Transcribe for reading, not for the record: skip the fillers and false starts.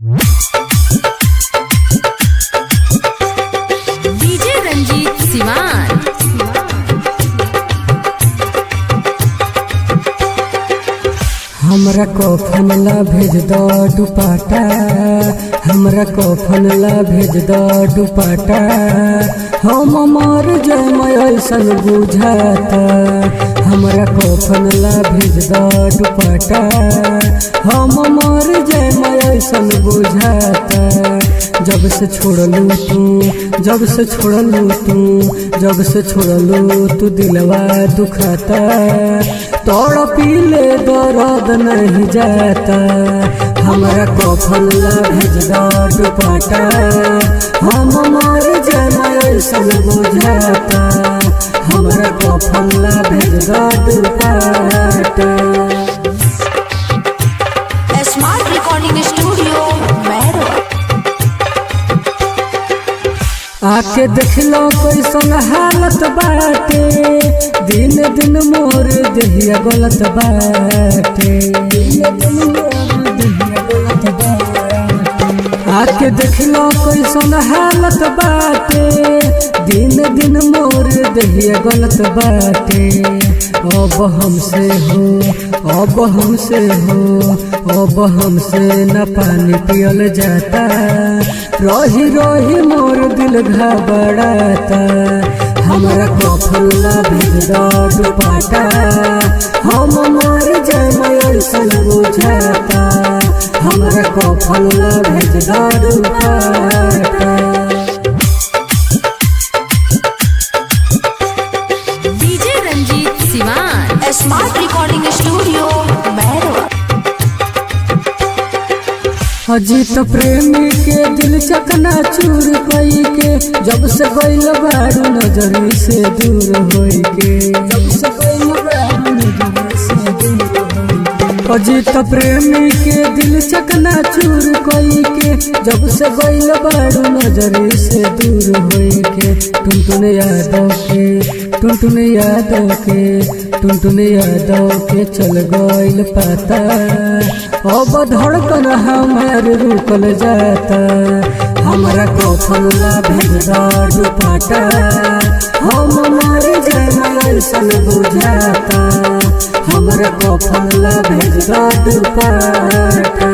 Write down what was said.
DJ Ranjeet Siwan. हमरा कफन ला भेज दो दुपट्टा, हमरा कफन ला भेज दो दुपट्टा। हम मर जाए ऐसन बुझाता, हमरा कफन ला भेज दो दुपट्टा। हम मर जाए ऐसन बुझाता। जब से छोड़लू तू, जब से छोड़लू तू, जब से छोड़लू तू दिलवा दुखाता। तोड़ पीले दर्द नहीं जाता, हमरा कफन ला भेज दो दुपट्टा। हम मर जाए ऐसन बुझाता, हमरा कफन ला भेज दो दुपट्टा। स्मार्ट रिकॉर्डिंग स्टूडियो मैरो। आके देखलो कैसन हालत बाटे, दिन दिन मोर देहिया गलत बाटे, दिन दिन मोर देहिया गलत बाटे। आके देखलो कैसन हालत बाटे, दिन दिन मोर देहिया गलत बाटे। अब हमसे हो, अब हमसे हो, अब हमसे न पानी पियल जाता। रही रही मोर दिल घबराता, हमरा कफन ला भेज दो दुपट्टा। हम मर जाए ऐसन बुझाता, हमरा कफन ला भेज दो दुपट्टा। DJ Ranjeet Siwan. Smart recording studio मैरो। अजीत प्रेमी के दिल चकना चूर कई के, जब से गइल बारू नजरी से दूर होई के, जब से गइल बारू नजरी से दूर होई के। अजीत प्रेमी के दिल चकना चूर कई के, जब से गइल बारू नजरी से दूर होई के। टुनटुन यादव के, टुनटुन यादव के, टुनटुन यादव के चल गइल पता। अब धड़कन हमार रुकल जाता, हमरा कफन ला भेज दो दुपट्टा। हम मर जाए ऐसन बुझाता, हमरा कफन ला भेज दो दुपट्टा।